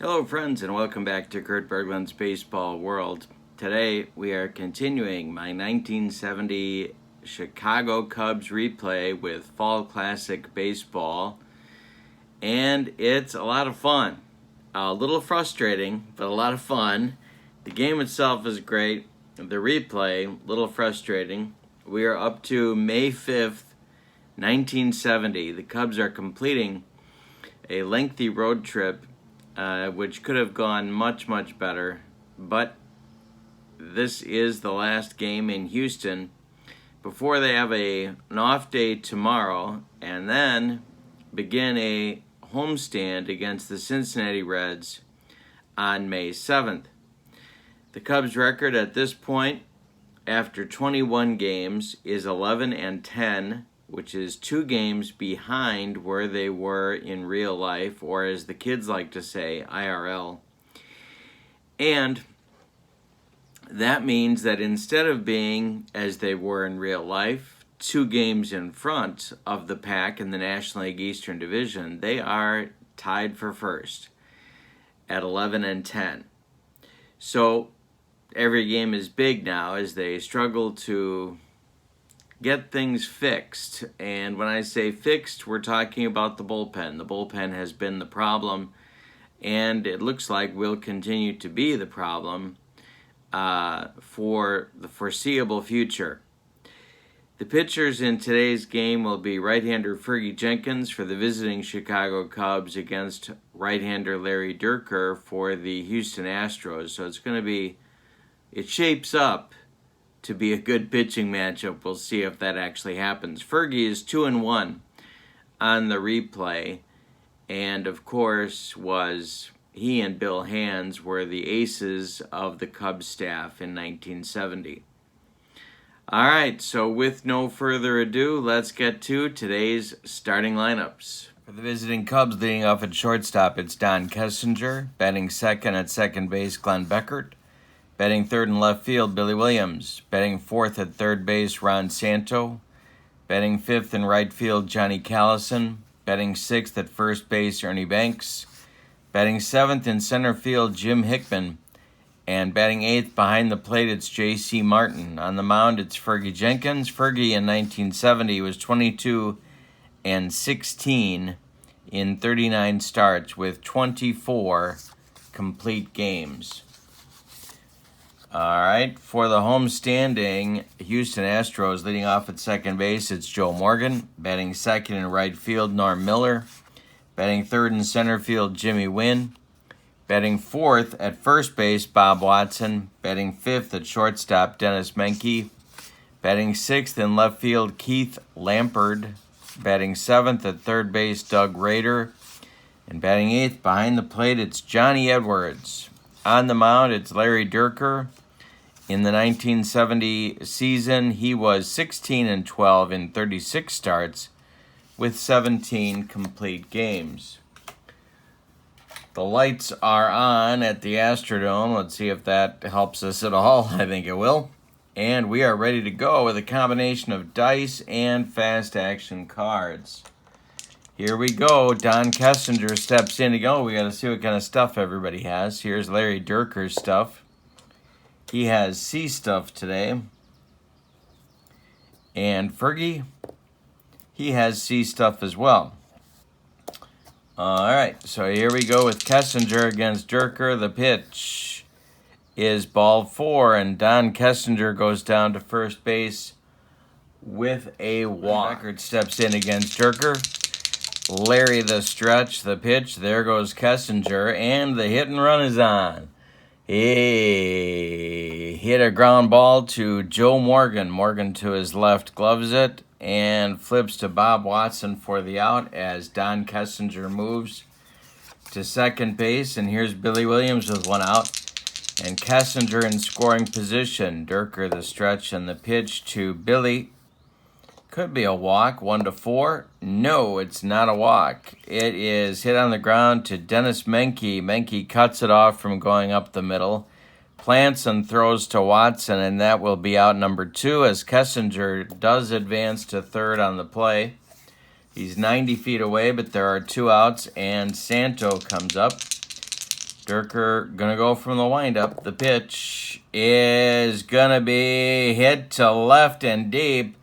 Hello friends and welcome back to Kurt Berglund's Baseball World. Today we are continuing my 1970 Chicago Cubs replay with Fall Classic Baseball, and it's a lot of fun. A little frustrating, but a lot of fun. The game itself is great. The replay, a little frustrating. We are up to May 5th, 1970. The Cubs are completing a lengthy road trip which could have gone much, much better. But this is the last game in Houston before they have an off day tomorrow and then begin a homestand against the Cincinnati Reds on May 7th. The Cubs' record at this point, after 21 games, is 11-10, which is 2 games behind where they were in real life, or as the kids like to say, IRL. And that means that instead of being, as they were in real life, 2 games in front of the pack in the National League Eastern Division, they are tied for first at 11-10. So every game is big now as they struggle to get things fixed. And when I say fixed, we're talking about the bullpen. The bullpen has been the problem, and it looks like will continue to be the problem for the foreseeable future. The pitchers in today's game will be right-hander Fergie Jenkins for the visiting Chicago Cubs against right-hander Larry Dierker for the Houston Astros. So it's going to be, it shapes up to be a good pitching matchup. We'll see if that actually happens. Fergie is 2-1 on the replay, and of course he and Bill Hands were the aces of the Cubs staff in 1970. All right, so with no further ado, let's get to today's starting lineups. For the visiting Cubs, leading off at shortstop, it's Don Kessinger. Batting second at second base, Glenn Beckert. Batting third and left field, Billy Williams. Batting fourth at third base, Ron Santo. Batting fifth in right field, Johnny Callison. Batting sixth at first base, Ernie Banks. Batting seventh in center field, Jim Hickman. And batting eighth behind the plate, it's J.C. Martin. On the mound, it's Fergie Jenkins. Fergie in 1970 was 22-16 in 39 starts with 24 complete games. All right, for the home-standing Houston Astros, leading off at second base, it's Joe Morgan. Batting second in right field, Norm Miller. Batting third in center field, Jimmy Wynn. Batting fourth at first base, Bob Watson. Batting fifth at shortstop, Dennis Menke. Batting sixth in left field, Keith Lampard. Batting seventh at third base, Doug Rader. And batting eighth behind the plate, it's Johnny Edwards. On the mound, it's Larry Dierker. In the 1970 season, he was 16-12 in 36 starts with 17 complete games. The lights are on at the Astrodome. Let's see if that helps us at all. I think it will. And we are ready to go with a combination of dice and fast action cards. Here we go. Don Kessinger steps in to go. We got to see what kind of stuff everybody has. Here's Larry Dierker's stuff. He has C stuff today. And Fergie, he has C stuff as well. All right, so here we go with Kessinger against Dierker. The pitch is ball 4, and Don Kessinger goes down to first base with a walk. Beckert steps in against Dierker. Larry the stretch, the pitch. There goes Kessinger, and the hit and run is on. He hit a ground ball to Joe Morgan. Morgan to his left gloves it and flips to Bob Watson for the out as Don Kessinger moves to second base. And here's Billy Williams with one out. And Kessinger in scoring position. Dierker the stretch and the pitch to Billy. Could be a walk, 1-4. No, it's not a walk. It is hit on the ground to Dennis Menke. Menke cuts it off from going up the middle. Plants and throws to Watson, and that will be out number 2 as Kessinger does advance to third on the play. He's 90 feet away, but there are 2 outs, and Santo comes up. Dierker gonna go from the windup. The pitch is gonna be hit to left and deep.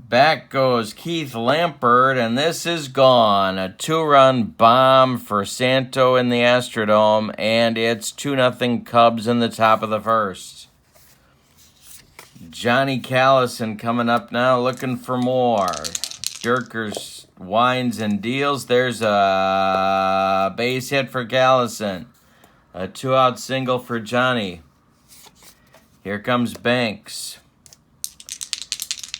Back goes Keith Lampert, and this is gone. A 2-run bomb for Santo in the Astrodome, and it's 2-0 Cubs in the top of the first. Johnny Callison coming up now, looking for more. Dierker winds and deals. There's a base hit for Callison. A 2-out single for Johnny. Here comes Banks.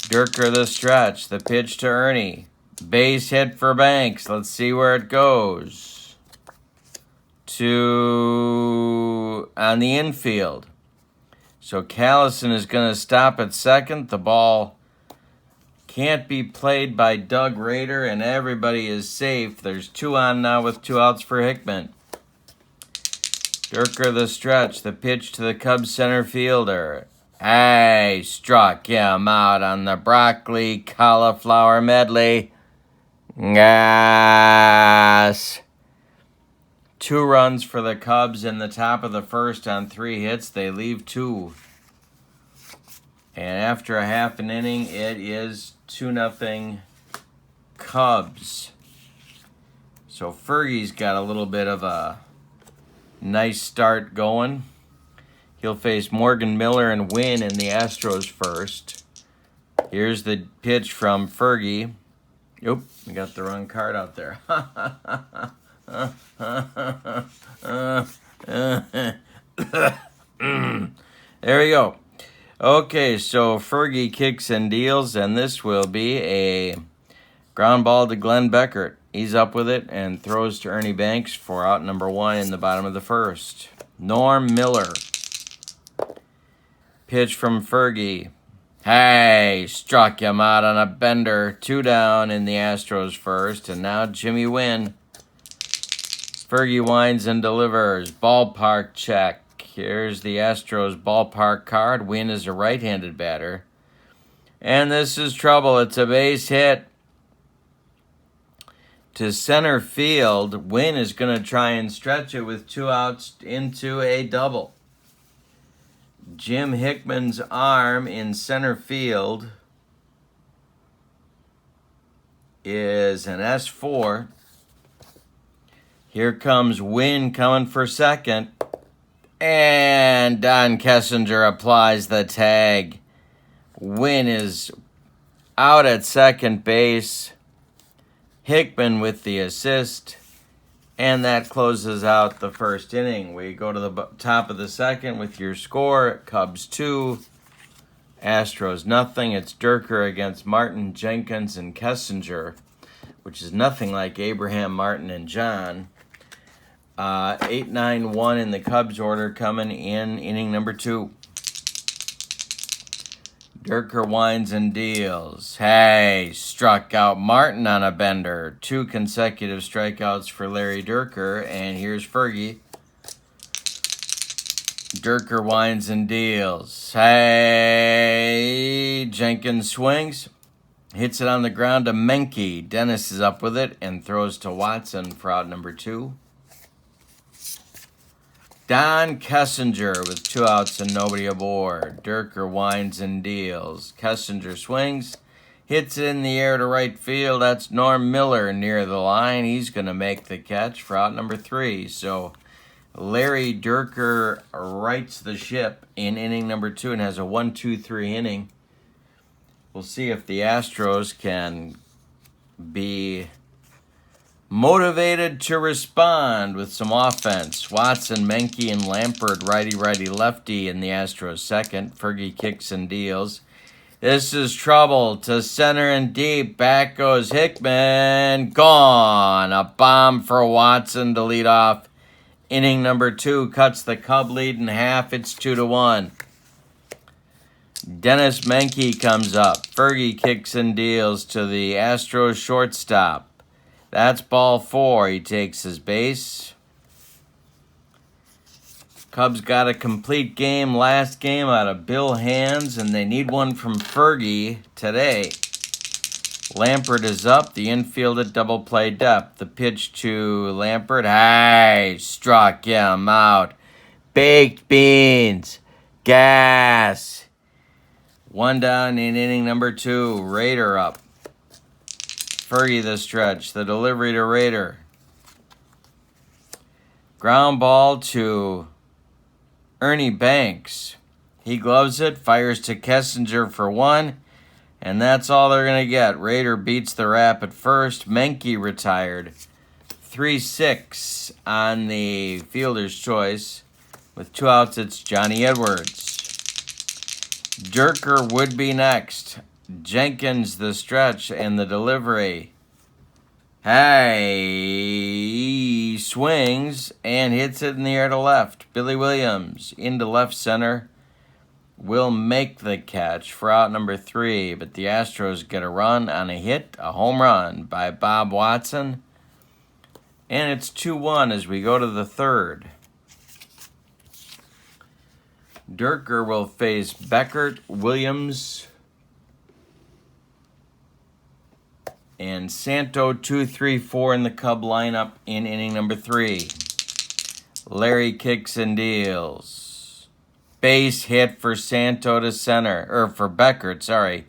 Dierker the stretch. The pitch to Ernie. Base hit for Banks. Let's see where it goes. On the infield. So Callison is going to stop at second. The ball can't be played by Doug Rader, and everybody is safe. There's 2 on now with 2 outs for Hickman. Dierker the stretch. The pitch to the Cubs center fielder. Hey, struck him out on the broccoli cauliflower medley. Yes. 2 runs for the Cubs in the top of the first on 3 hits. They leave 2. And after a half an inning, it is 2-0 Cubs. So Fergie's got a little bit of a nice start going. He'll face Morgan Miller and win in the Astros first. Here's the pitch from Fergie. Oop, we got the wrong card out there. There we go. Okay, so Fergie kicks and deals, and this will be a ground ball to Glenn Beckert. He's up with it and throws to Ernie Banks for out number 1 in the bottom of the first. Norm Miller. Pitch from Fergie. Hey, struck him out on a bender. 2 down in the Astros first, and now Jimmy Wynn. Fergie winds and delivers. Ballpark check. Here's the Astros ballpark card. Wynn is a right-handed batter. And this is trouble. It's a base hit to center field. Wynn is going to try and stretch it with 2 outs into a double. Jim Hickman's arm in center field is an S4. Here comes Wynn coming for second. And Don Kessinger applies the tag. Wynn is out at second base. Hickman with the assist. And that closes out the first inning. We go to the top of the second with your score. Cubs 2, Astros nothing. It's Dierker against Martin, Jenkins, and Kessinger, which is nothing like Abraham, Martin, and John. 8-9-1 in the Cubs order coming in inning number 2. Dierker winds and deals. Hey, struck out Martin on a bender. 2 consecutive strikeouts for Larry Dierker. And here's Fergie. Dierker winds and deals. Hey, Jenkins swings. Hits it on the ground to Menke. Dennis is up with it and throws to Watson for out number 2. Don Kessinger with 2 outs and nobody aboard. Dierker winds and deals. Kessinger swings. Hits it in the air to right field. That's Norm Miller near the line. He's going to make the catch for out number 3. So Larry Dierker rights the ship in inning number 2 and has a 1-2-3 inning. We'll see if the Astros can be motivated to respond with some offense. Watson, Menke, and Lampert, righty-lefty in the Astros second. Fergie kicks and deals. This is trouble to center and deep. Back goes Hickman. Gone. A bomb for Watson to lead off. Inning number 2 cuts the Cub lead in half. It's 2-1. Dennis Menke comes up. Fergie kicks and deals to the Astros shortstop. That's ball 4. He takes his base. Cubs got a complete game last game out of Bill Hands, and they need one from Fergie today. Lampert is up. The infield at double play depth. The pitch to Lampert. Hey, struck him out. Baked beans. Gas. One down in inning number 2. Raider up. Fergie the stretch. The delivery to Raider. Ground ball to Ernie Banks. He gloves it, fires to Kessinger for 1, and that's all they're going to get. Raider beats the Rap at first. Menke retired. 3-6 on the fielder's choice. With 2 outs, it's Johnny Edwards. Dierker would be next. Jenkins the stretch and the delivery. He swings and hits it in the air to left. Billy Williams into left center will make the catch for out number 3, but the Astros get a run on a hit, a home run by Bob Watson, and it's 2-1 as we go to the 3rd. Dierker will face Beckert, Williams, and Santo 2-3-4 in the Cub lineup in inning number 3. Larry kicks and deals. Base hit for Santo to center, or for Beckert, sorry,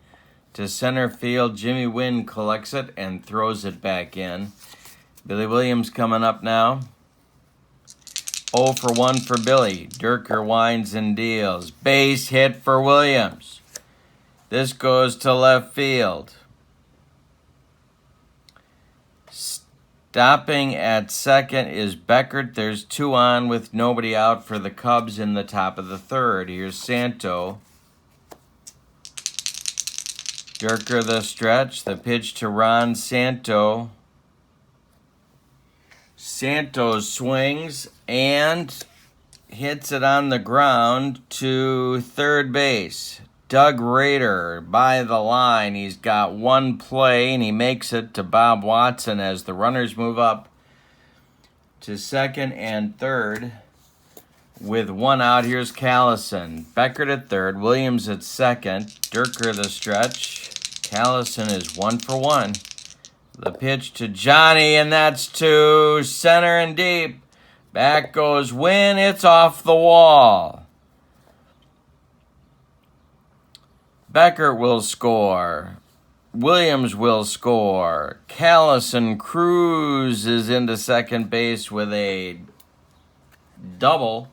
to center field. Jimmy Wynn collects it and throws it back in. Billy Williams coming up now. 0 for 1 for Billy. Dierker winds and deals. Base hit for Williams. This goes to left field. Stopping at second is Beckert. There's 2 on with nobody out for the Cubs in the top of the 3rd. Here's Santo. Dierker the stretch. The pitch to Ron Santo. Santo swings and hits it on the ground to third base. Doug Raider by the line. He's got 1 play, and he makes it to Bob Watson as the runners move up to second and third. With 1 out, here's Callison. Beckert at third, Williams at second. Dierker the stretch. Callison is 1 for 1. The pitch to Johnny, and that's to center and deep. Back goes Wynn. It's off the wall. Beckert will score. Williams will score. Callison cruises into second base with a double.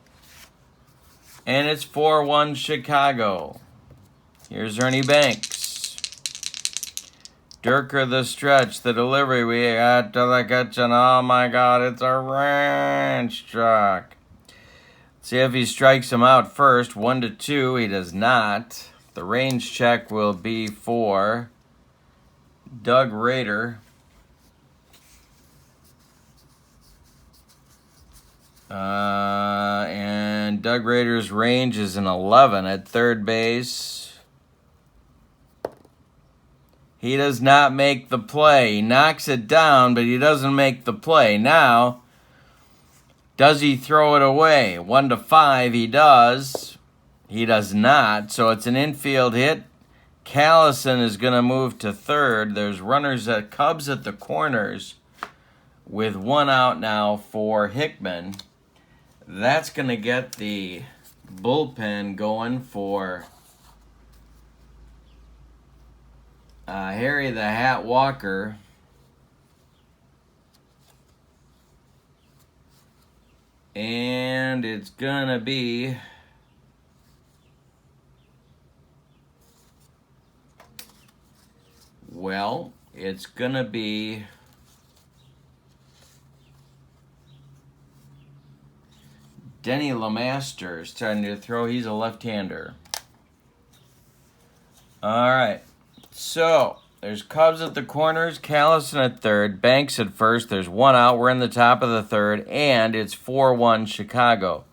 And it's 4-1 Chicago. Here's Ernie Banks. Dierker the stretch, the delivery. We got to the kitchen. Oh my God, it's a ranch truck. See if he strikes him out first. 1-2. He does not. The range check will be for Doug Raider. And Doug Raider's range is an 11 at third base. He does not make the play. He knocks it down, but he doesn't make the play. Now, does he throw it away? 1-5, he does. He does not, so it's an infield hit. Callison is going to move to third. There's runners at Cubs at the corners with 1 out now for Hickman. That's going to get the bullpen going for Harry the Hat Walker. And it's going to be it's going to be Denny LeMaster starting to throw. He's a left-hander. All right. So, there's Cubs at the corners, Callison at third, Banks at first. There's 1 out. We're in the top of the 3rd, and it's 4-1 Chicago.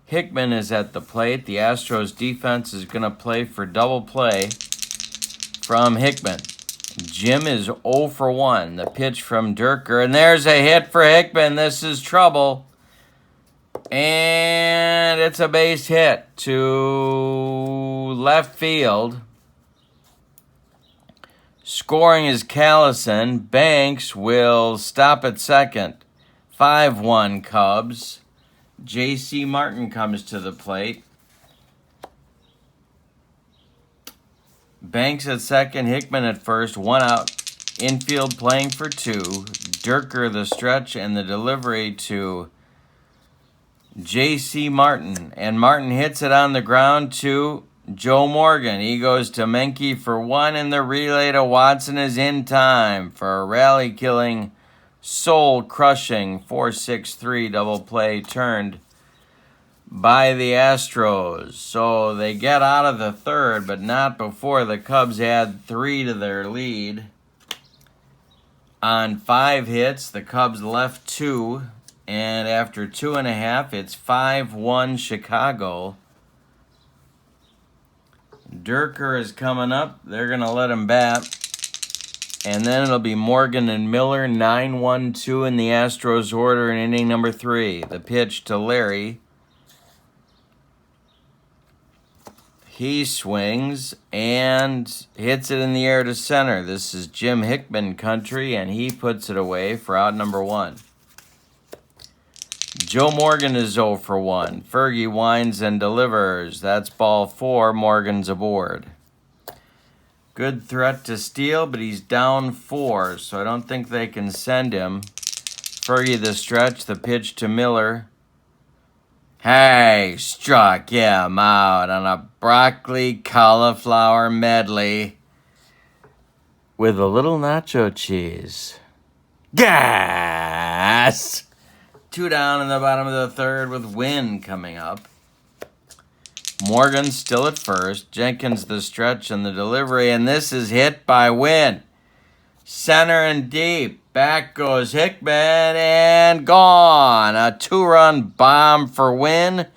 Hickman is at the plate. The Astros defense is going to play for double play from Hickman. Jim is 0 for 1. The pitch from Dierker, and there's a hit for Hickman. This is trouble. And it's a base hit to left field. Scoring is Callison. Banks will stop at second. 5-1 Cubs. J.C. Martin comes to the plate. Banks at second, Hickman at first, 1 out. Infield playing for 2. Dierker the stretch and the delivery to J.C. Martin. And Martin hits it on the ground to Joe Morgan. He goes to Menke for 1, and the relay to Watson is in time for a rally-killing, soul-crushing 4-6-3 double play turned by the Astros. So they get out of the third, but not before the Cubs add 3 to their lead. On 5 hits, the Cubs left 2, and after 2.5, it's 5-1 Chicago. Dierker is coming up. They're going to let him bat. And then it'll be Morgan and Miller, 9-1-2 in the Astros order in inning number 3. The pitch to Larry. He swings and hits it in the air to center. This is Jim Hickman country, and he puts it away for out number 1. Joe Morgan is 0 for 1. Fergie winds and delivers. That's ball 4. Morgan's aboard. Good threat to steal, but he's down 4, so I don't think they can send him. Fergie the stretch, the pitch to Miller. Hey, struck him out on a broccoli cauliflower medley with a little nacho cheese. Gas! 2 down in the bottom of the third with Wynn coming up. Morgan still at first. Jenkins the stretch and the delivery, and this is hit by Wynn. Center and deep. Back goes Hickman, and gone. A 2-run bomb for Wynn.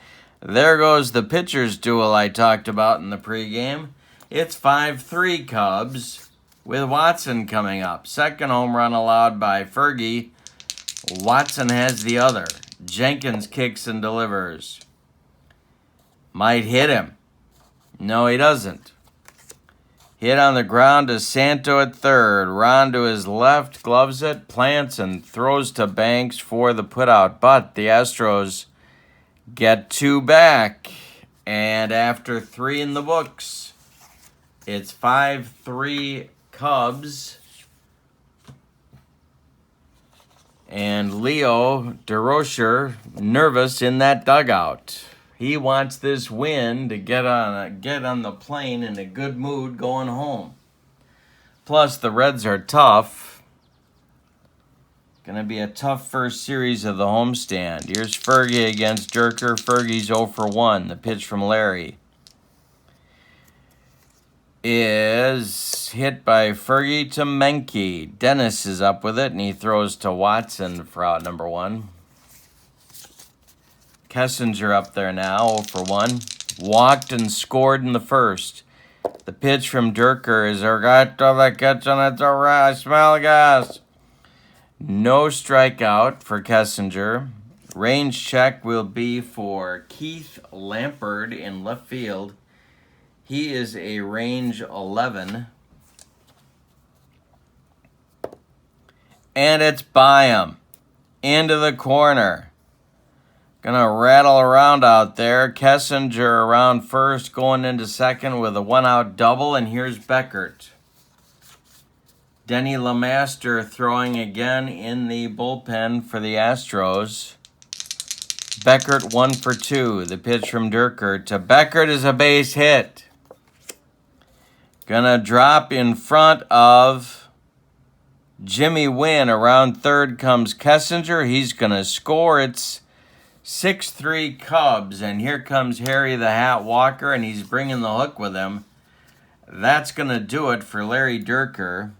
There goes the pitcher's duel I talked about in the pregame. It's 5-3 Cubs with Watson coming up. Second home run allowed by Fergie. Watson has the other. Jenkins kicks and delivers. Might hit him. No, he doesn't. Hit on the ground to Santo at third. Ron to his left, gloves it, plants, and throws to Banks for the putout. But the Astros get 2 back. And after 3 in the books, it's 5-3 Cubs. And Leo DeRocher nervous in that dugout. He wants this win to get on the plane in a good mood going home. Plus, the Reds are tough. Going to be a tough first series of the homestand. Here's Fergie against Dierker. Fergie's 0 for 1. The pitch from Larry is hit by Fergie to Menke. Dennis is up with it, and he throws to Watson for out number 1. Kessinger up there now, 0 for 1. Walked and scored in the first. The pitch from Dierker is right to the kitchen. It's all right. I smell gas. No strikeout for Kessinger. Range check will be for Keith Lampard in left field. He is a range 11. And it's by him. Into the corner. Gonna rattle around out there. Kessinger around first, going into second with a 1-out double, and here's Beckert. Denny LeMaster throwing again in the bullpen for the Astros. Beckert 1 for 2. The pitch from Dierker to Beckert is a base hit. Gonna drop in front of Jimmy Wynn. Around third comes Kessinger. He's gonna score. It's 6-3 Cubs, and here comes Harry the Hat Walker, and he's bringing the hook with him. That's going to do it for Larry Dierker.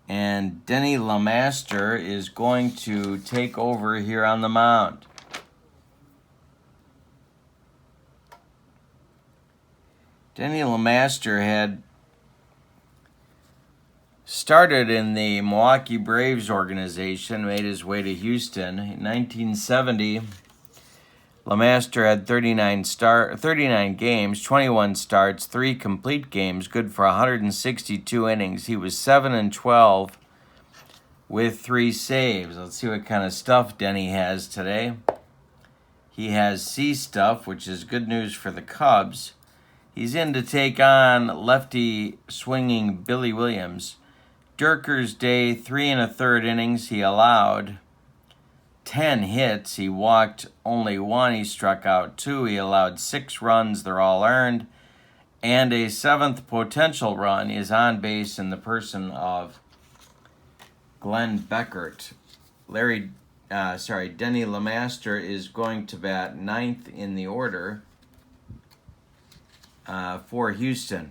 And Denny LeMaster is going to take over here on the mound. Denny LeMaster had started in the Milwaukee Braves organization, made his way to Houston. In 1970, LeMaster had 39 games, 21 starts, 3 complete games, good for 162 innings. He was 7-12 with 3 saves. Let's see what kind of stuff Denny has today. He has C stuff, which is good news for the Cubs. He's in to take on lefty swinging Billy Williams. Dierker's day, 3 1/3 innings. He allowed 10 hits. He walked only 1. He struck out 2. He allowed 6 runs. They're all earned. And a 7th potential run is on base in the person of Glenn Beckert. Denny LeMaster is going to bat 9th in the order for Houston.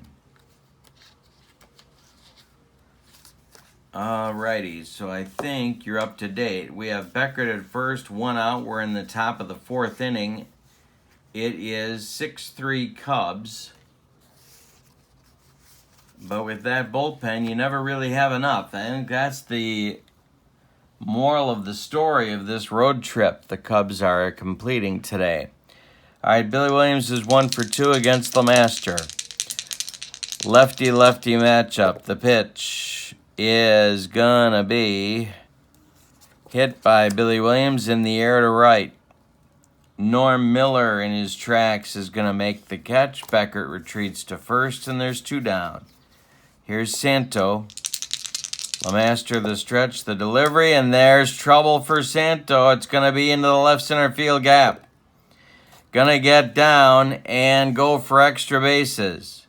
Alrighty, so I think you're up to date. We have Beckert at first, 1 out. We're in the top of the 4th inning. It is 6-3 Cubs. But with that bullpen, you never really have enough. I think that's the moral of the story of this road trip the Cubs are completing today. All right, Billy Williams is 1 for 2 against LeMaster. Lefty-lefty matchup. The pitch is gonna be hit by Billy Williams in the air to right. Norm Miller in his tracks is gonna make the catch. Beckert retreats to first, and there's 2 down. Here's Santo. LeMaster the stretch, the delivery, and there's trouble for Santo. It's gonna be into the left center field gap. Gonna get down and go for extra bases.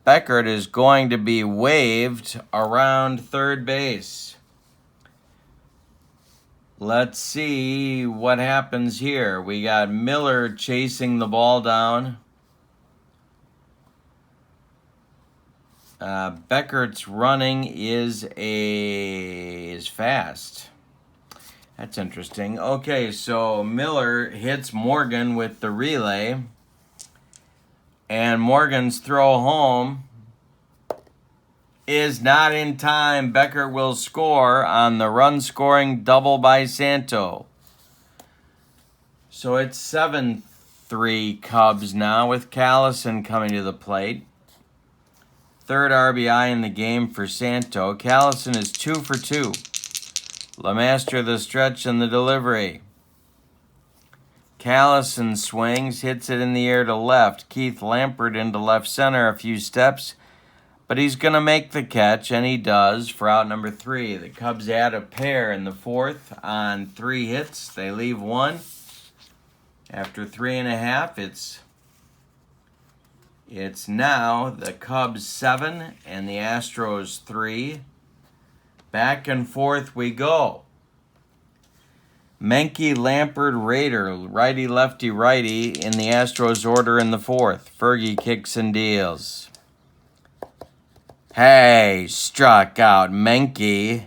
Beckert is going to be waved around third base. Let's see what happens here. We got Miller chasing the ball down. Beckert's running is fast. That's interesting. Okay, so Miller hits Morgan with the relay. And Morgan's throw home is not in time. Beckert will score on the run-scoring double by Santo. So it's 7-3 Cubs now with Callison coming to the plate. 3rd RBI in the game for Santo. Callison is 2 for 2. LeMaster the stretch and the delivery. Callison swings, hits it in the air to left. Keith Lampert into left center a few steps, but he's going to make the catch, and he does for out number 3. The Cubs add a pair in the 4th on 3 hits. They leave 1. After 3.5, it's now the Cubs 7 and the Astros 3. Back and forth we go. Menke, Lampert, Rader, righty-lefty-righty in the Astros order in the 4th. Fergie kicks and deals. Hey, struck out Menke.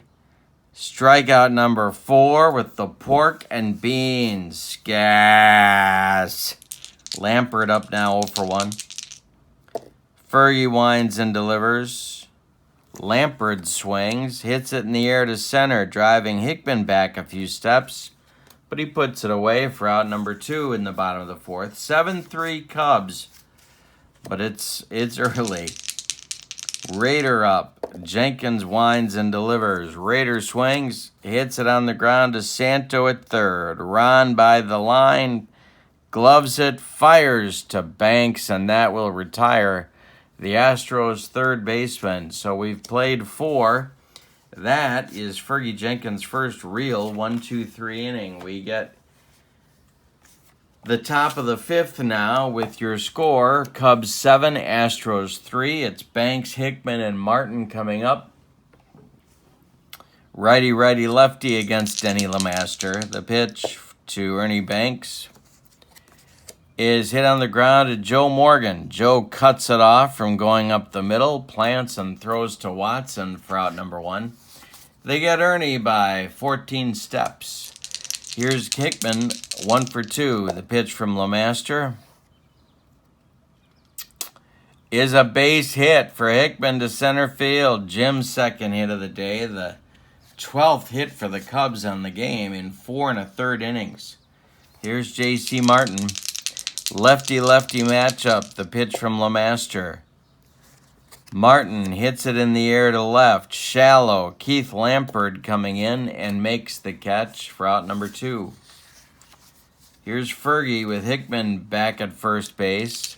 Strikeout number 4 with the pork and beans. Gas. Lampert up now 0 for 1. Fergie winds and delivers. Lampert swings, hits it in the air to center, driving Hickman back a few steps, but he puts it away for out number 2 in the bottom of the 4th. 7-3 Cubs, but it's early. Rader up. Jenkins winds and delivers. Rader swings, hits it on the ground to Santo at 3rd. Ron by the line, gloves it, fires to Banks, and that will retire the Astros' 3rd baseman. So we've played 4. That is Fergie Jenkins' first real 1-2-3 inning. We get the top of the 5th now with your score. Cubs 7, Astros 3. It's Banks, Hickman, and Martin coming up. Righty-lefty against Denny LeMaster. The pitch to Ernie Banks is hit on the ground to Joe Morgan. Joe cuts it off from going up the middle, plants and throws to Watson for out number 1. They get Ernie by 14 steps. Here's Hickman, 1 for 2. The pitch from LeMaster is a base hit for Hickman to center field. Jim's second hit of the day. The 12th hit for the Cubs on the game in 4 1/3 innings. Here's J.C. Martin. Lefty-lefty matchup. The pitch from LeMaster. Martin hits it in the air to left. Shallow. Keith Lampard coming in and makes the catch for out number 2. Here's Fergie with Hickman back at first base.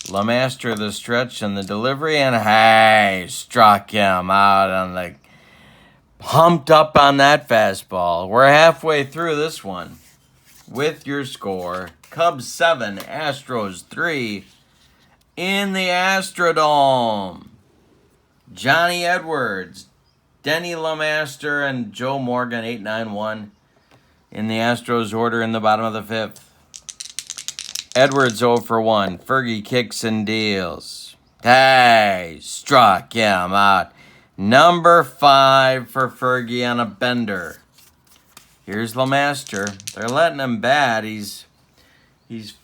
LeMaster the stretch and the delivery, and hey, struck him out on the humped up on that fastball. We're halfway through this one with your score. Cubs 7, Astros 3 in the Astrodome. Johnny Edwards, Denny LeMaster, and Joe Morgan 8-9-1 in the Astros order in the bottom of the 5th. Edwards 0 for 1. Fergie kicks and deals. Hey, struck him out. Number 5 for Fergie on a bender. Here's LeMaster. They're letting him bat. He's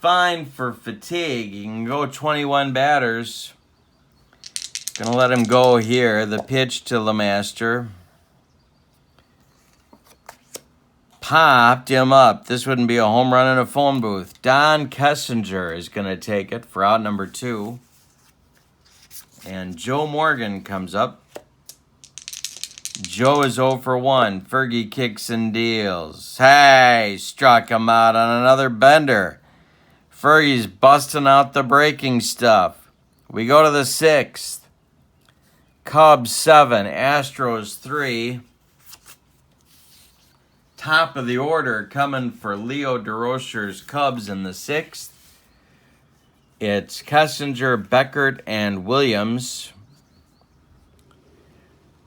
fine for fatigue. He can go 21 batters. Gonna let him go here. The pitch to LeMaster. Popped him up. This wouldn't be a home run in a phone booth. Don Kessinger is going to take it for out number 2. And Joe Morgan comes up. Joe is 0 for 1. Fergie kicks and deals. Hey, struck him out on another bender. Fergie's busting out the breaking stuff. We go to the 6th. Cubs 7, Astros 3. Top of the order coming for Leo DeRocher's Cubs in the 6th. It's Kessinger, Beckert, and Williams.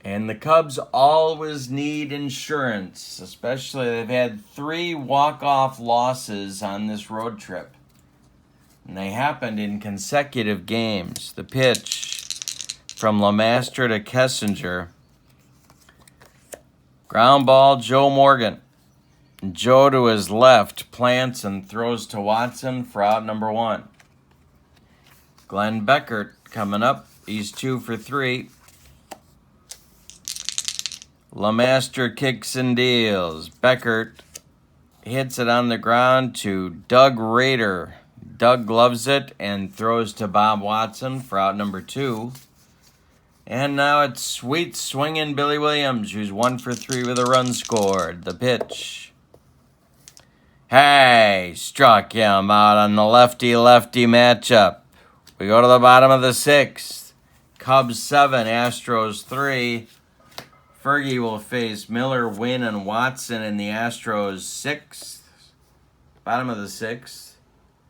And the Cubs always need insurance, especially they've had 3 walk-off losses on this road trip. And they happened in consecutive games. The pitch from LeMaster to Kessinger. Ground ball, Joe Morgan. Joe to his left plants and throws to Watson for out number 1. Glenn Beckert coming up. He's 2 for 3. LeMaster kicks and deals. Beckert hits it on the ground to Doug Rader. Doug gloves it and throws to Bob Watson for out number 2. And now it's sweet swinging Billy Williams, who's 1 for 3 with a run scored. The pitch. Hey, struck him out on the lefty-lefty matchup. We go to the bottom of the 6th. Cubs 7, Astros 3. Fergie will face Miller, Wynn, and Watson in the Astros 6th. Bottom of the 6th.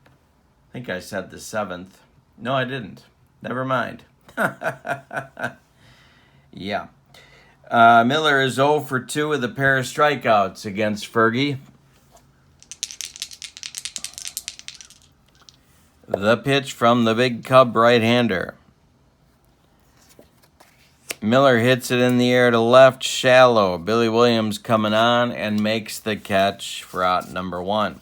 I think I said the 7th. No, I didn't. Never mind. Yeah. Miller is 0 for 2 with a pair of strikeouts against Fergie. The pitch from the big Cub right-hander. Miller hits it in the air to left, shallow. Billy Williams coming on and makes the catch for out number 1.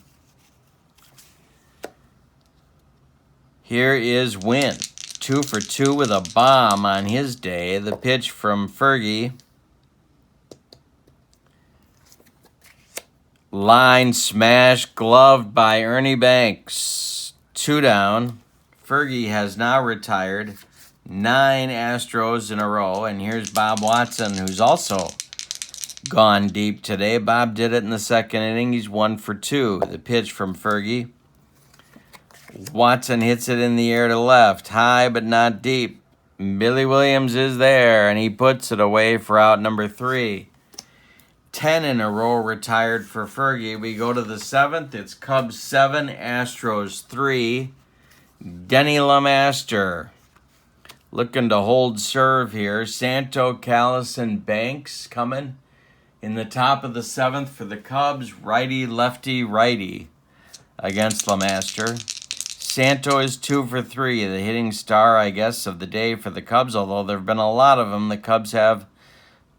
Here is Wynn. 2 for 2 with a bomb on his day. The pitch from Fergie. Line smash, gloved by Ernie Banks. 2 down. Fergie has now retired 9 Astros in a row. And here's Bob Watson, who's also gone deep today. Bob did it in the 2nd inning. He's 1 for 2. The pitch from Fergie. Watson hits it in the air to left. High but not deep. Billy Williams is there, and he puts it away for out number 3. 10 in a row retired for Fergie. We go to the 7th. It's Cubs 7, Astros 3. Denny LeMaster looking to hold serve here. Santo, Callis, and Banks coming in the top of the 7th for the Cubs. Righty, lefty, righty against LeMaster. Santo is 2 for 3, the hitting star, I guess, of the day for the Cubs, although there have been a lot of them. The Cubs have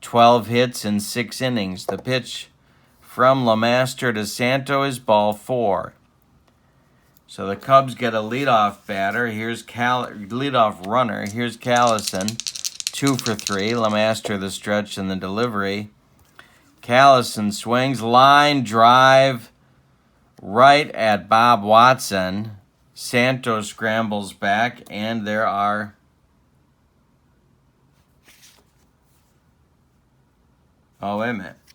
12 hits in 6 innings. The pitch from LeMaster to Santo is ball 4. So the Cubs get a leadoff batter. Here's leadoff runner. Here's Callison, 2 for 3. LeMaster the stretch and the delivery. Callison swings, line drive right at Bob Watson. Santos scrambles back, and there are oh,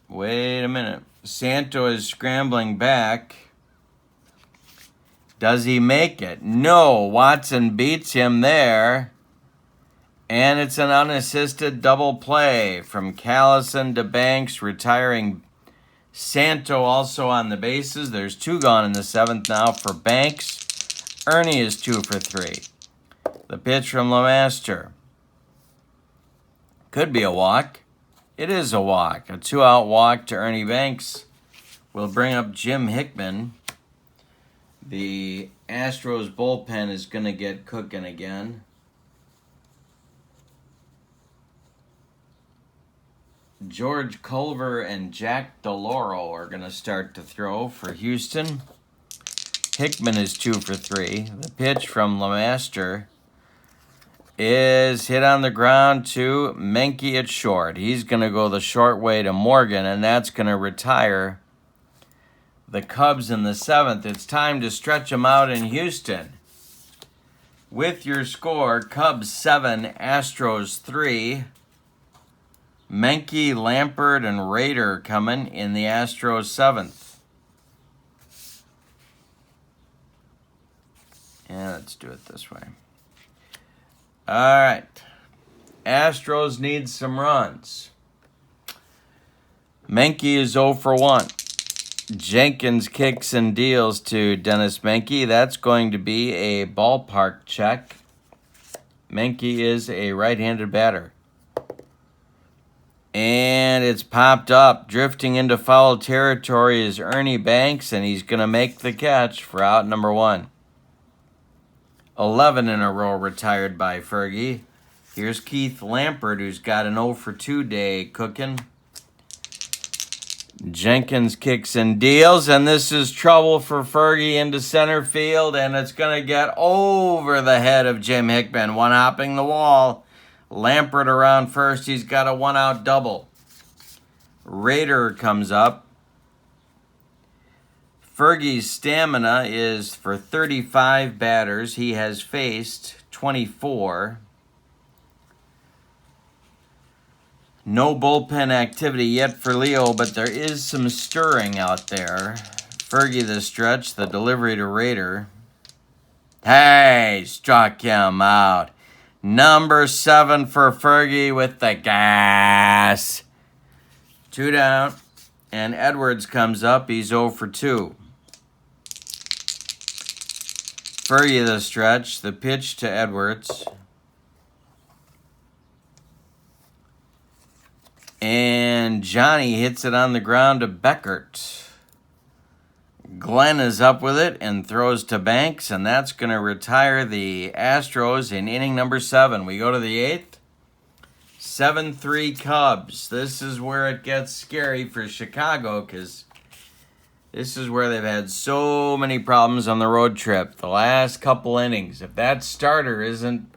wait a minute. Santo is scrambling back. Does he make it? No, Watson beats him there. And it's an unassisted double play from Callison to Banks, retiring Santo also on the bases. There's 2 gone in the 7th now for Banks. Ernie is 2 for 3. The pitch from LeMaster. Could be a walk. It is a walk. A 2-out walk to Ernie Banks will bring up Jim Hickman. The Astros bullpen is going to get cooking again. George Culver and Jack DeLauro are going to start to throw for Houston. Hickman is 2 for 3. The pitch from LeMaster is hit on the ground to Menke at short. He's going to go the short way to Morgan, and that's going to retire the Cubs in the 7th. It's time to stretch them out in Houston. With your score, Cubs 7, Astros 3. Menke, Lampert, and Rader coming in the Astros 7th. And let's do it this way. All right. Astros need some runs. Menke is 0 for 1. Jenkins kicks and deals to Dennis Menke. That's going to be a ballpark check. Menke is a right-handed batter. And it's popped up. Drifting into foul territory is Ernie Banks, and he's going to make the catch for out number 1. 11 in a row retired by Fergie. Here's Keith Lampert, who's got an 0 for 2 day cooking. Jenkins kicks and deals, and this is trouble for Fergie into center field, and it's going to get over the head of Jim Hickman, one-hopping the wall. Lampert around first. He's got a 1-out double. Rader comes up. Fergie's stamina is for 35 batters. He has faced 24. No bullpen activity yet for Leo, but there is some stirring out there. Fergie the stretch, the delivery to Rader. Hey, struck him out. Number 7 for Fergie with the gas. 2 down, and Edwards comes up. He's 0 for 2. Fergie the stretch, the pitch to Edwards. And Johnny hits it on the ground to Beckert. Glenn is up with it and throws to Banks, and that's going to retire the Astros in inning number 7. We go to the 8th. 7-3 Cubs. This is where it gets scary for Chicago because this is where they've had so many problems on the road trip. The last couple innings, if that starter isn't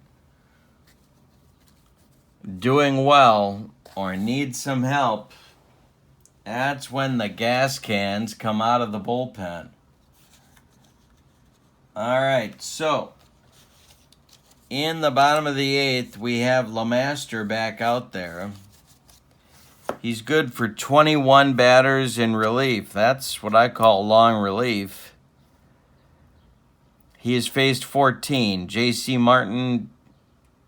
doing well or needs some help, that's when the gas cans come out of the bullpen. All right, so in the bottom of the 8th, we have LeMaster back out there. He's good for 21 batters in relief. That's what I call long relief. He has faced 14. J.C. Martin,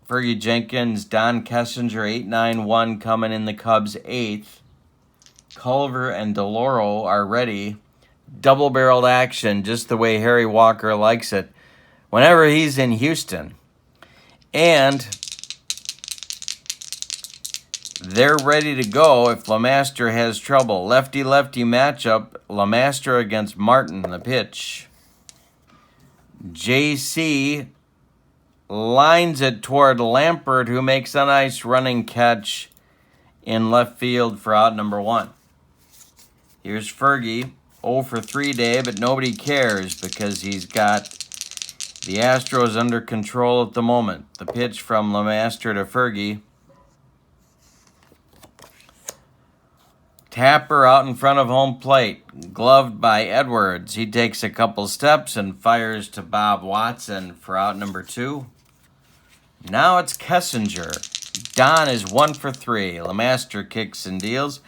Fergie Jenkins, Don Kessinger, 8-9-1 coming in the Cubs' 8th. Culver and DeLauro are ready. Double-barreled action, just the way Harry Walker likes it whenever he's in Houston. And they're ready to go if LeMaster has trouble. Lefty-lefty matchup, LeMaster against Martin, the pitch. JC lines it toward Lampert, who makes a nice running catch in left field for out number 1. Here's Fergie, 0 for 3 day, but nobody cares because he's got the Astros under control at the moment. The pitch from LeMaster to Fergie. Tapper out in front of home plate, gloved by Edwards. He takes a couple steps and fires to Bob Watson for out number 2. Now it's Kessinger. Don is 1 for 3. LeMaster kicks and deals.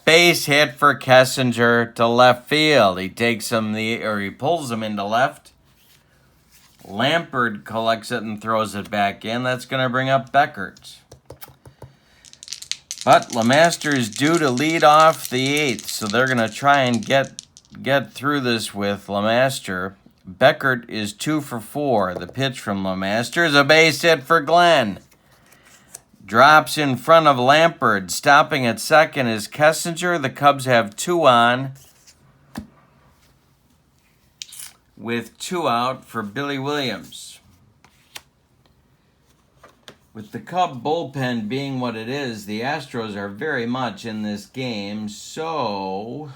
Base hit for Kessinger to left field. He takes him he pulls him into left. Lampard collects it and throws it back in. That's going to bring up Beckert. But LeMaster is due to lead off the 8th, so they're going to try and get through this with LeMaster. Beckert is 2 for 4. The pitch from LeMaster is a base hit for Glenn. Drops in front of Lampard. Stopping at second is Kessinger. The Cubs have 2 on, with 2 out for Billy Williams. With the Cub bullpen being what it is, the Astros are very much in this game, so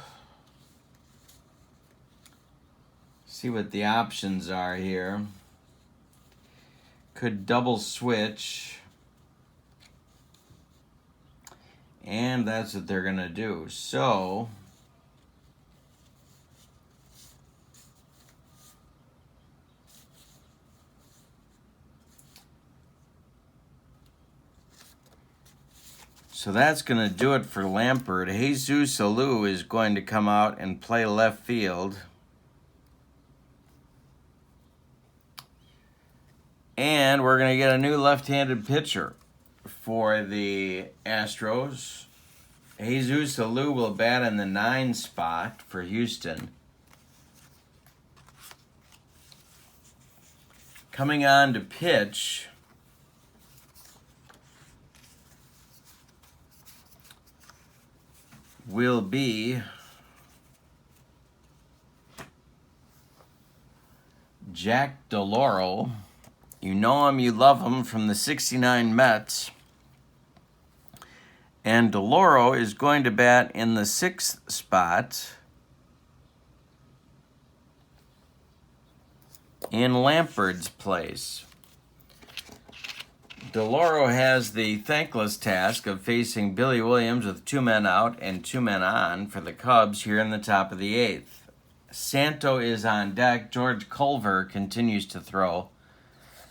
see what the options are here. Could double switch, and that's what they're going to do. So that's going to do it for Lampard. Jesus Alou is going to come out and play left field. And we're going to get a new left-handed pitcher for the Astros. Jesus Alou will bat in the 9 spot for Houston. Coming on to pitch will be Jack DeLauro. You know him, you love him from the 69 Mets. And DeLauro is going to bat in the 6th spot in Lampard's place. DeLauro has the thankless task of facing Billy Williams with 2 men out and 2 men on for the Cubs here in the top of the 8th. Santo is on deck. George Culver continues to throw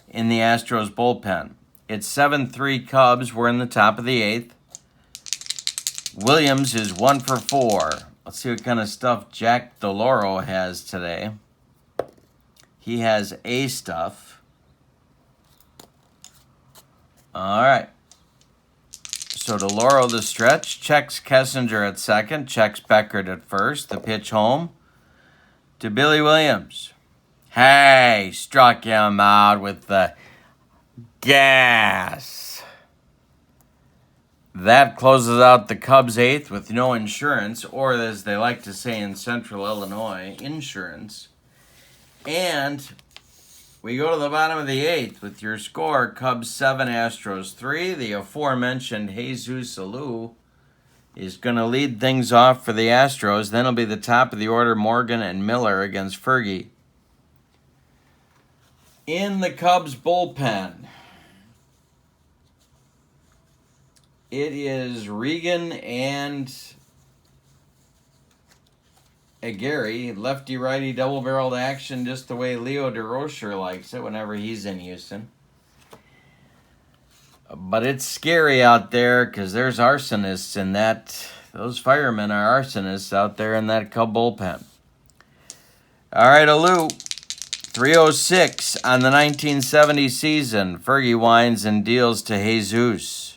in the Astros bullpen. It's 7-3 Cubs. We're in the top of the 8th. Williams is 1 for 4. Let's see what kind of stuff Jack DeLauro has today. He has A stuff. All right. So DeLauro the stretch, checks Kessinger at second, checks Beckert at first. The pitch home to Billy Williams. Hey, struck him out with the gas. That closes out the Cubs' 8th with no insurance, or as they like to say in Central Illinois, insurance. And we go to the bottom of the 8th with your score, Cubs 7, Astros 3. The aforementioned Jesus Alou is going to lead things off for the Astros. Then it'll be the top of the order, Morgan and Miller against Fergie. In the Cubs bullpen, it is Regan and Gary, lefty-righty double-barreled action, just the way Leo DeRocher likes it whenever he's in Houston. But it's scary out there because there's arsonists in that. Those firemen are arsonists out there in that Cub bullpen. All right, Alou, 306 on the 1970 season. Fergie winds and deals to Jesus.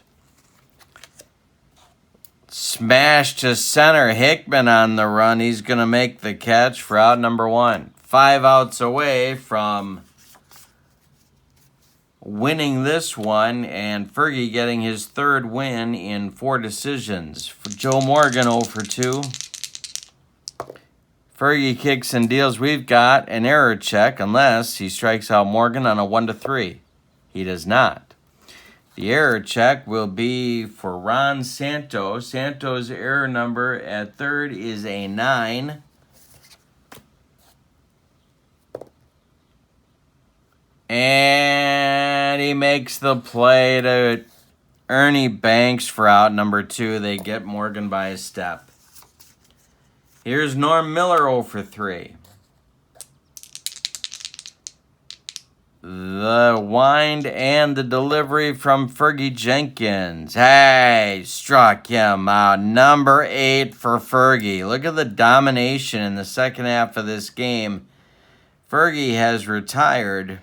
Smash to center. Hickman on the run. He's going to make the catch for out number 1. 5 outs away from winning this one, and Fergie getting his 3rd win in 4 decisions. For Joe Morgan, 0 for 2. Fergie kicks and deals. We've got an error check unless he strikes out Morgan on a 1-3. He does not. The error check will be for Ron Santo. Santo's error number at 3rd is a 9. And he makes the play to Ernie Banks for out number 2. They get Morgan by a step. Here's Norm Miller 0 for 3. The wind and the delivery from Fergie Jenkins. Hey, struck him out. Number 8 for Fergie. Look at the domination in the second half of this game. Fergie has retired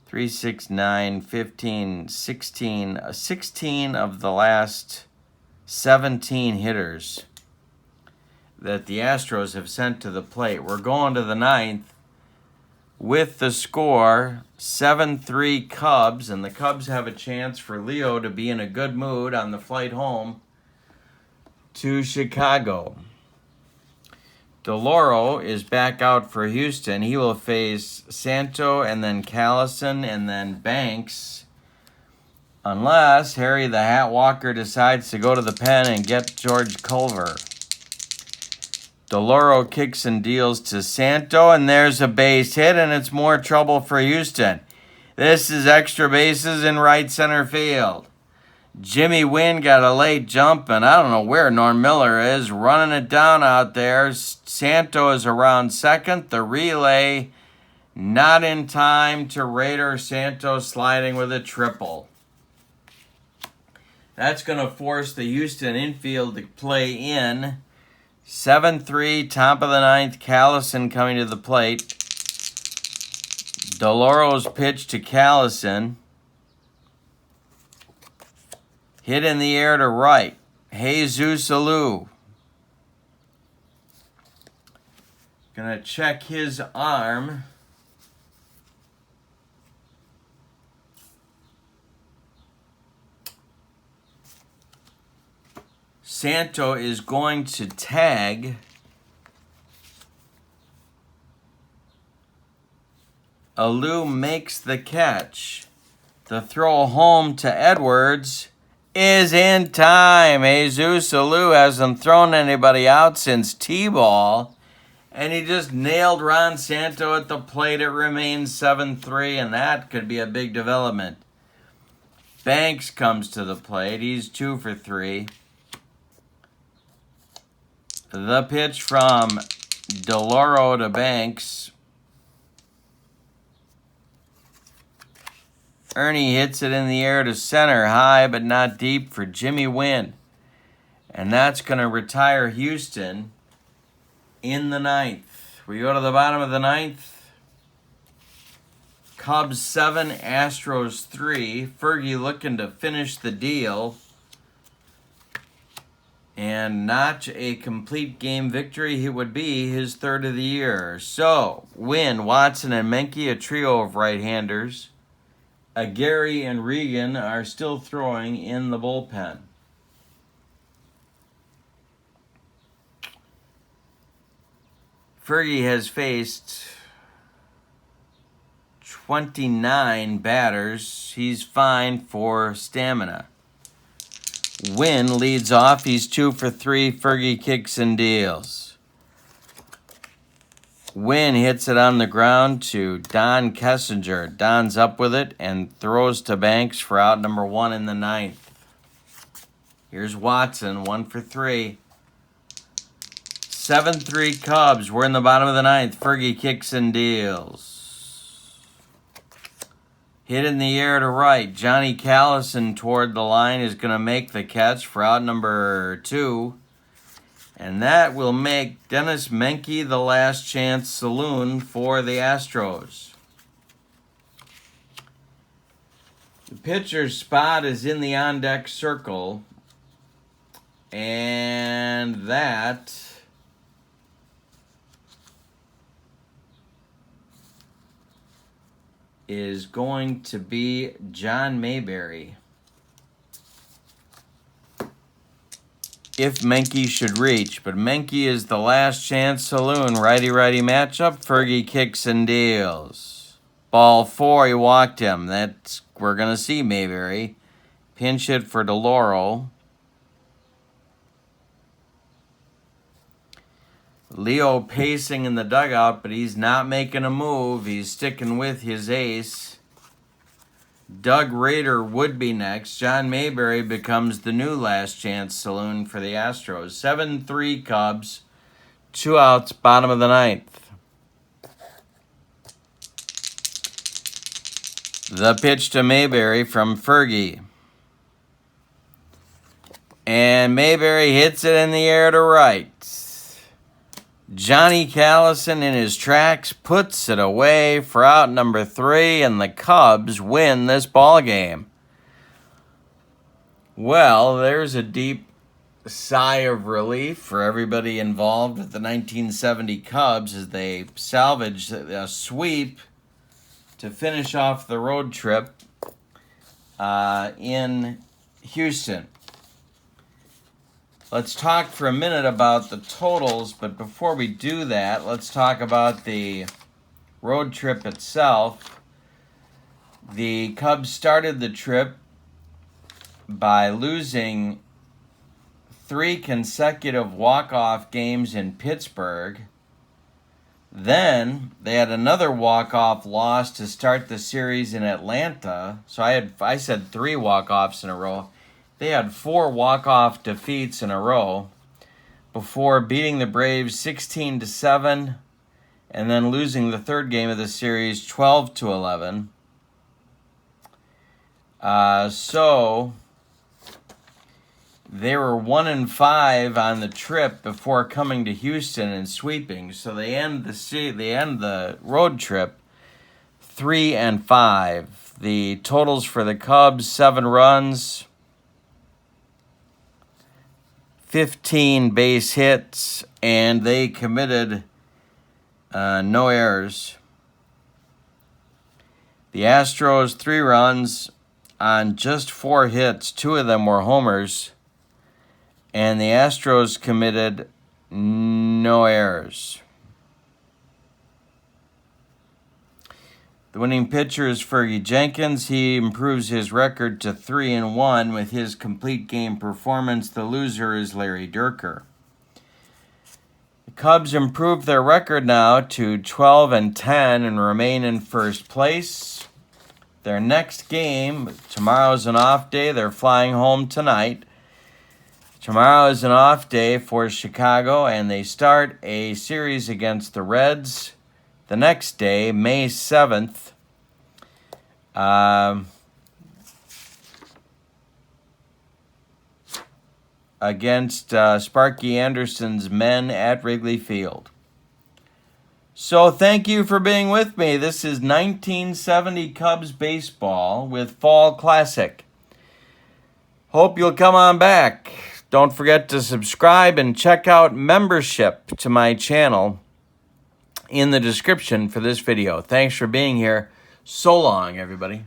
3, 6, 9, 15, 16, 16 of the last 17 hitters that the Astros have sent to the plate. We're going to the ninth with the score 7-3 Cubs, and the Cubs have a chance for Leo to be in a good mood on the flight home to Chicago. DeLauro is back out for Houston. He will face Santo and then Callison and then Banks, unless Harry the Hat Walker decides to go to the pen and get George Culver. DeLauro kicks and deals to Santo, and there's a base hit, and it's more trouble for Houston. This is extra bases in right center field. Jimmy Wynn got a late jump, and I don't know where Norm Miller is, running it down out there. Santo is around second. The relay not in time to Raider. Santo sliding with a triple. That's going to force the Houston infield to play in. 7-3, top of the ninth, Callison coming to the plate. DeLauro's pitch to Callison. Hit in the air to right. Jesus Alou. Gonna check his arm. Santo is going to tag Alou makes the catch. The throw home to Edwards is in time. Jesus Alou hasn't thrown anybody out since T-ball, and he just nailed Ron Santo at the plate. It remains 7-3, and that could be a big development. Banks comes to the plate. He's 2 for 3. The pitch from DeLauro to Banks. Ernie hits it in the air to center, high but not deep for Jimmy Wynn. And that's going to retire Houston in the ninth. We go to the bottom of the ninth. Cubs 7, Astros 3. Fergie looking to finish the deal and notch a complete game victory. It would be his third of the year. So, Wynn, Watson, and Menke, a trio of right-handers. Gary and Regan are still throwing in the bullpen. Fergie has faced 29 batters. He's fine for stamina. Wynn leads off. He's 2 for 3. Fergie kicks and deals. Wynn hits it on the ground to Don Kessinger. Don's up with it and throws to Banks for out number 1 in the ninth. Here's Watson, 1 for 3. 7-3 Cubs. We're in the bottom of the ninth. Fergie kicks and deals. Hit in the air to right. Johnny Callison toward the line is going to make the catch for out number 2. And that will make Dennis Menke the last chance saloon for the Astros. The pitcher's spot is in the on-deck circle. And that is going to be John Mayberry. If Menke should reach, but Menke is the last chance saloon. Righty-righty matchup. Fergie kicks and deals. Ball 4, he walked him. We're going to see Mayberry. Pinch hit for DeLauro. Leo pacing in the dugout, but he's not making a move. He's sticking with his ace. Doug Rader would be next. John Mayberry becomes the new last chance saloon for the Astros. 7-3 Cubs. 2 outs, bottom of the ninth. The pitch to Mayberry from Fergie. And Mayberry hits it in the air to right. Johnny Callison in his tracks puts it away for out number 3, and the Cubs win this ball game. Well, there's a deep sigh of relief for everybody involved with the 1970 Cubs as they salvaged a sweep to finish off the road trip in Houston. Let's talk for a minute about the totals, but before we do that, let's talk about the road trip itself. The Cubs started the trip by losing 3 consecutive walk-off games in Pittsburgh. Then they had another walk-off loss to start the series in Atlanta. So I said 3 walk-offs in a row. They had 4 walk-off defeats in a row before beating the Braves 16-7 and then losing the third game of the series 12-11. So they were 1-5 on the trip before coming to Houston and sweeping. So they end the road trip 3-5. The totals for the Cubs: 7 runs, 15 base hits, and they committed no errors. The Astros, 3 runs on just 4 hits. 2 of them were homers, and the Astros committed no errors. The winning pitcher is Fergie Jenkins. He improves his record to 3-1 with his complete game performance. The loser is Larry Dierker. The Cubs improve their record now to 12-10 and remain in first place. Their next game, tomorrow's an off day. They're flying home tonight. Tomorrow is an off day for Chicago, and they start a series against the Reds the next day, May 7th, against Sparky Anderson's men at Wrigley Field. So thank you for being with me. This is 1970 Cubs baseball with Fall Classic. Hope you'll come on back. Don't forget to subscribe and check out membership to my channel in the description for this video. Thanks for being here. So long, everybody.